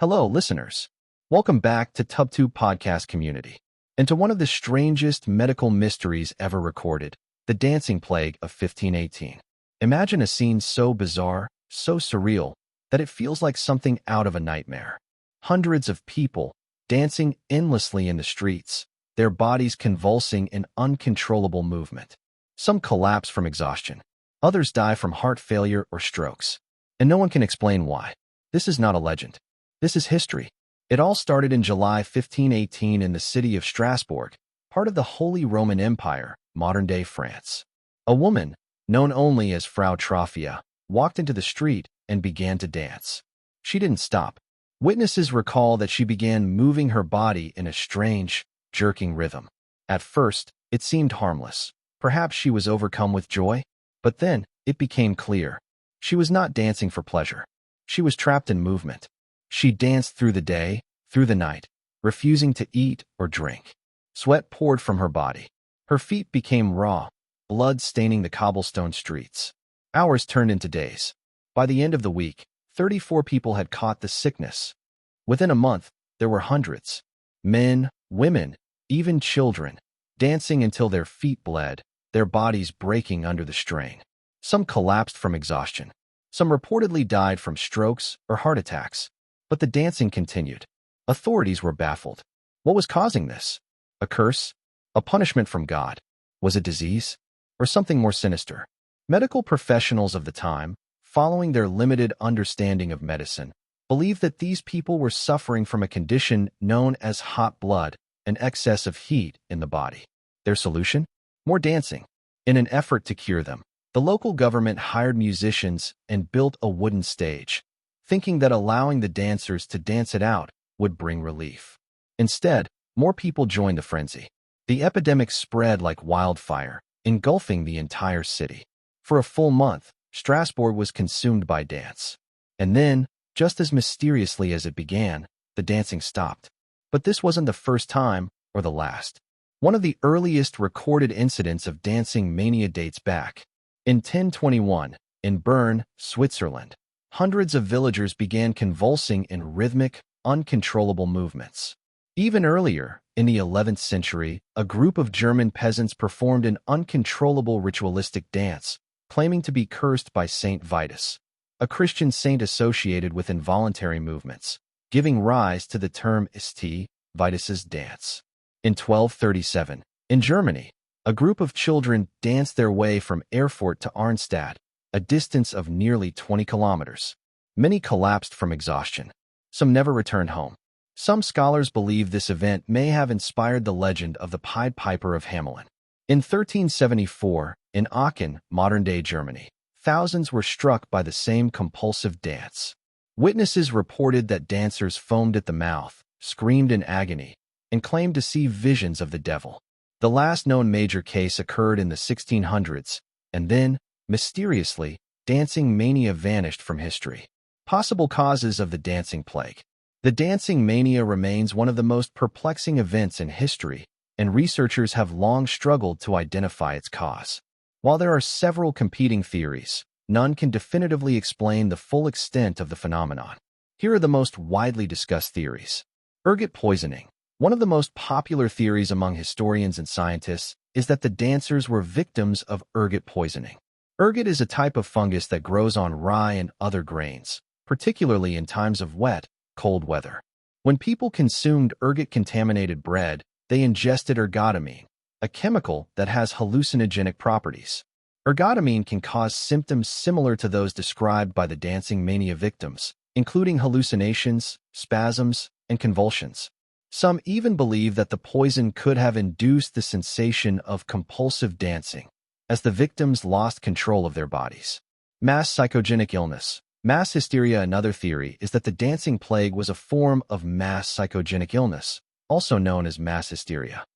Hello, listeners. Welcome back to TubTube podcast community and to one of the strangest medical mysteries ever recorded, the dancing plague of 1518. Imagine a scene so bizarre, so surreal, that it feels like something out of a nightmare. Hundreds of people dancing endlessly in the streets, their bodies convulsing in uncontrollable movement. Some collapse from exhaustion. Others die from heart failure or strokes. And no one can explain why. This is not a legend. This is history. It all started in July 1518 in the city of Strasbourg, part of the Holy Roman Empire, modern-day France. A woman, known only as Frau Trophia, walked into the street and began to dance. She didn't stop. Witnesses recall that she began moving her body in a strange, jerking rhythm. At first, it seemed harmless. Perhaps she was overcome with joy. But then, it became clear. She was not dancing for pleasure. She was trapped in movement. She danced through the day, through the night, refusing to eat or drink. Sweat poured from her body. Her feet became raw, blood staining the cobblestone streets. Hours turned into days. By the end of the week, 34 people had caught the sickness. Within a month, there were hundreds. Men, women, even children, dancing until their feet bled, their bodies breaking under the strain. Some collapsed from exhaustion. Some reportedly died from strokes or heart attacks. But the dancing continued. Authorities were baffled. What was causing this? A curse? A punishment from God? Was it disease? Or something more sinister? Medical professionals of the time, following their limited understanding of medicine, believed that these people were suffering from a condition known as hot blood, an excess of heat in the body. Their solution? More dancing. In an effort to cure them, the local government hired musicians and built a wooden stage, thinking that allowing the dancers to dance it out would bring relief. Instead, more people joined the frenzy. The epidemic spread like wildfire, engulfing the entire city. For a full month, Strasbourg was consumed by dance. And then, just as mysteriously as it began, the dancing stopped. But this wasn't the first time or the last. One of the earliest recorded incidents of dancing mania dates back. In 1021, in Bern, Switzerland, hundreds of villagers began convulsing in rhythmic, uncontrollable movements. Even earlier, in the 11th century, a group of German peasants performed an uncontrollable ritualistic dance, claiming to be cursed by Saint Vitus, a Christian saint associated with involuntary movements, giving rise to the term St. Vitus's dance. In 1237, in Germany, a group of children danced their way from Erfurt to Arnstadt, a distance of nearly 20 kilometers. Many collapsed from exhaustion. Some never returned home. Some scholars believe this event may have inspired the legend of the Pied Piper of Hamelin. In 1374, in Aachen, modern-day Germany, thousands were struck by the same compulsive dance. Witnesses reported that dancers foamed at the mouth, screamed in agony, and claimed to see visions of the devil. The last known major case occurred in the 1600s, and then, mysteriously, dancing mania vanished from history. Possible causes of the dancing plague. The dancing mania remains one of the most perplexing events in history, and researchers have long struggled to identify its cause. While there are several competing theories, none can definitively explain the full extent of the phenomenon. Here are the most widely discussed theories. Ergot poisoning. One of the most popular theories among historians and scientists is that the dancers were victims of ergot poisoning. Ergot is a type of fungus that grows on rye and other grains, particularly in times of wet, cold weather. When people consumed ergot-contaminated bread, they ingested ergotamine, a chemical that has hallucinogenic properties. Ergotamine can cause symptoms similar to those described by the dancing mania victims, including hallucinations, spasms, and convulsions. Some even believe that the poison could have induced the sensation of compulsive dancing, as the victims lost control of their bodies. Mass psychogenic illness. Mass hysteria. Another theory is that the dancing plague was a form of mass psychogenic illness, also known as mass hysteria.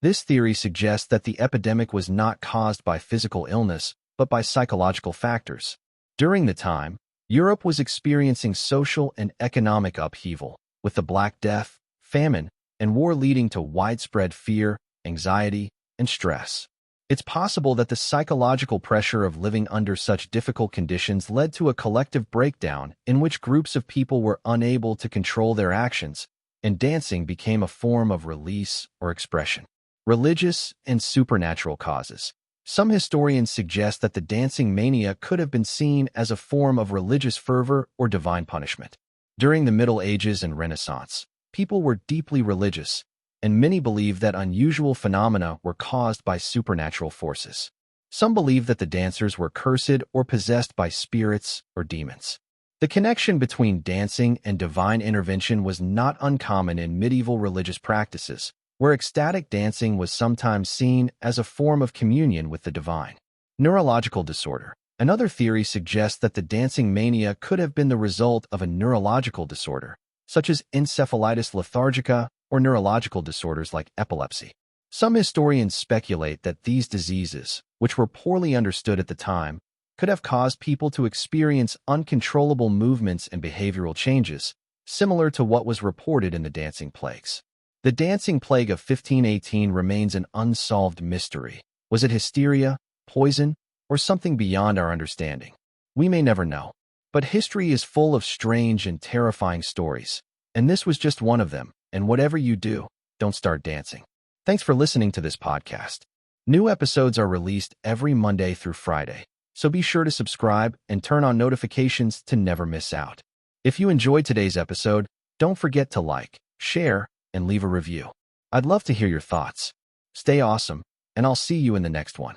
This theory suggests that the epidemic was not caused by physical illness, but by psychological factors. During the time, Europe was experiencing social and economic upheaval, with the Black Death, famine, and war leading to widespread fear, anxiety, and stress. It's possible that the psychological pressure of living under such difficult conditions led to a collective breakdown in which groups of people were unable to control their actions, and dancing became a form of release or expression. Religious and supernatural causes. Some historians suggest that the dancing mania could have been seen as a form of religious fervor or divine punishment. During the Middle Ages and Renaissance, people were deeply religious, and many believed that unusual phenomena were caused by supernatural forces. Some believed that the dancers were cursed or possessed by spirits or demons. The connection between dancing and divine intervention was not uncommon in medieval religious practices, where ecstatic dancing was sometimes seen as a form of communion with the divine. Neurological disorder. Another theory suggests that the dancing mania could have been the result of a neurological disorder, such as encephalitis lethargica or neurological disorders like epilepsy. Some historians speculate that these diseases, which were poorly understood at the time, could have caused people to experience uncontrollable movements and behavioral changes, similar to what was reported in the dancing plagues. The dancing plague of 1518 remains an unsolved mystery. Was it hysteria, poison, or something beyond our understanding? We may never know. But history is full of strange and terrifying stories, and this was just one of them. And whatever you do, don't start dancing. Thanks for listening to this podcast. New episodes are released every Monday through Friday, so be sure to subscribe and turn on notifications to never miss out. If you enjoyed today's episode, don't forget to like, share, and leave a review. I'd love to hear your thoughts. Stay awesome, and I'll see you in the next one.